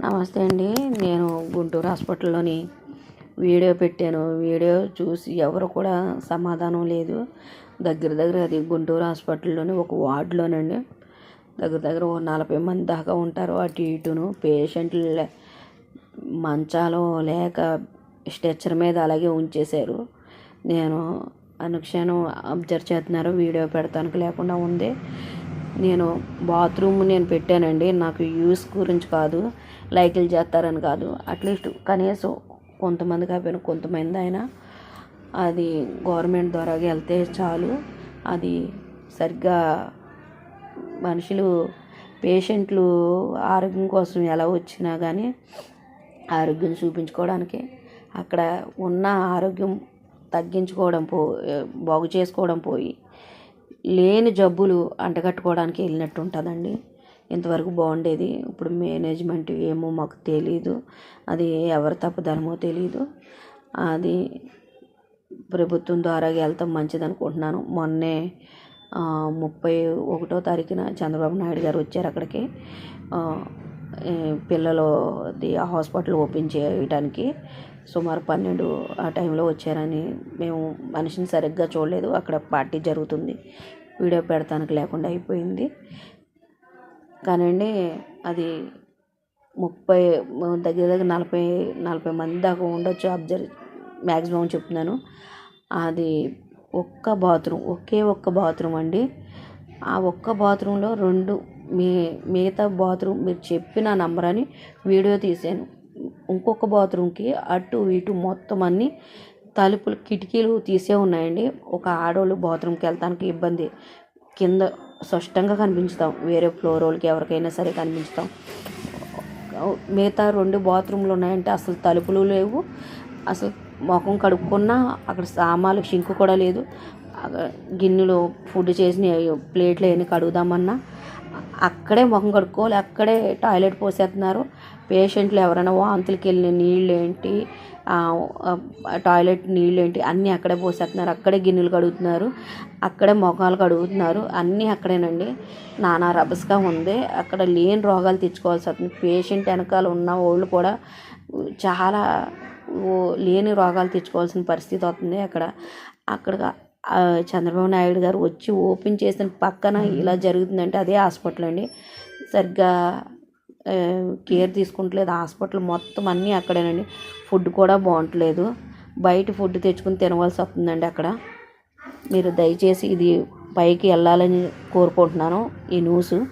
నమస్తే అండి. నేను గుంటూరు హాస్పిటల్లోని వీడియో పెట్టాను. వీడియో చూసి ఎవరు కూడా సమాధానం లేదు. దగ్గర అది గుంటూరు హాస్పిటల్లోని ఒక వార్డులోనండి. దగ్గర ఓ 40 మంది దాకా ఉంటారు. అటు ఇటును పేషెంట్లు మంచాలో లేక స్ట్రెచ్చర్ మీద అలాగే ఉంచేశారు. నేను అనుక్షణం అబ్జర్వ్ చేస్తున్నారు. వీడియో పెడతానికి లేకుండా ఉంది. నేను బాత్రూమ్ పెట్టానండి. నాకు యూస్ గురించి కాదు, లైకులు చేస్తారని కాదు. అట్లీస్ట్ కనీసం కొంతమంది కాకపోయినా కొంతమంది అయినా అది గవర్నమెంట్ ద్వారా వెళ్తే చాలు. అది సరిగ్గా మనుషులు పేషెంట్లు ఆరోగ్యం కోసం ఎలా వచ్చినా కానీ ఆరోగ్యం చూపించుకోవడానికి అక్కడ ఉన్న ఆరోగ్యం తగ్గించుకోవడం బాగు చేసుకోవడం పోయి లేని జబ్బులు అంటగట్టుకోవడానికి వెళ్ళినట్టు ఉంటుందండి. ఇంతవరకు బాగుండేది. ఇప్పుడు మేనేజ్మెంట్ ఏమో మాకు తెలీదు. అది ఎవరి తప్పుదలమో తెలీదు. అది ప్రభుత్వం ద్వారా వెళ్తాం మంచిది అనుకుంటున్నాను. మొన్నే 31వ తారీఖున చంద్రబాబు నాయుడు గారు వచ్చారు అక్కడికి. పిల్లలది హాస్పిటల్ ఓపెన్ చేయడానికి సుమారు 12 ఆ టైంలో వచ్చారని. మేము మనిషిని సరిగ్గా చూడలేదు. అక్కడ పార్టీ జరుగుతుంది, వీడియో పెడతానికి లేకుండా అయిపోయింది. కానండి అది 30 దగ్గర 40 మంది దాకా ఉండొచ్చు. మ్యాక్సిమం చెప్తున్నాను. అది ఒకే ఒక్క బాత్రూమ్ అండి. ఆ ఒక్క బాత్రూంలో 2 మిగతా బాత్రూమ్ మీరు చెప్పిన నంబర్ అని వీడియో తీశాను. ఇంకొక బాత్రూమ్కి అటు ఇటు మొత్తం అన్ని తలుపులు కిటికీలు తీసే ఉన్నాయండి. ఒక ఆడవాళ్ళు బాత్రూమ్కి వెళ్తానికి ఇబ్బంది. కింద స్పష్టంగా కనిపించుతాం. వేరే ఫ్లోర్ వాళ్ళకి ఎవరికైనా సరే కనిపించుతాం. మిగతా 2 బాత్రూమ్లు ఉన్నాయంటే అసలు తలుపులు లేవు. అసలు ముఖం కడుక్కున్నా అక్కడ సామాన్లు షింకు కూడా లేదు. గిన్నెలు ఫుడ్ చేసిన ప్లేట్లు అవన్నీ కడుగుదామన్నా అక్కడే ముఖం కడుక్కోవాలి, అక్కడే టాయిలెట్ పోసేస్తున్నారు. పేషెంట్లు ఎవరైనా వాంతులకి వెళ్ళిన నీళ్ళు ఏంటి, టాయిలెట్ నీళ్ళు ఏంటి అన్నీ అక్కడే పోసేస్తున్నారు. అక్కడే గిన్నెలు కడుగుతున్నారు, అక్కడే ముఖాలు కడుగుతున్నారు. అన్నీ అక్కడేనండి. నానా రభసగా ఉంది. అక్కడ లేని రోగాలు తెచ్చుకోవాల్సి వస్తుంది. పేషెంట్ వెనకాల ఉన్న వాళ్ళు కూడా చాలా లేని రోగాలు తెచ్చుకోవాల్సిన పరిస్థితి అవుతుంది. అక్కడ చంద్రబాబు నాయుడు గారు వచ్చి ఓపెన్ చేసిన పక్కన ఇలా జరుగుతుందంటే అదే హాస్పిటల్ అండి. సరిగ్గా కేర్ తీసుకుంటలేదు. హాస్పిటల్ మొత్తం అన్నీ అక్కడేనండి. ఫుడ్ కూడా బాగుంటలేదు. బయట ఫుడ్ తెచ్చుకుని తినవలసి వస్తుందండి అక్కడ. మీరు దయచేసి ఇది పైకి వెళ్ళాలని కోరుకుంటున్నాను, ఈ న్యూస్.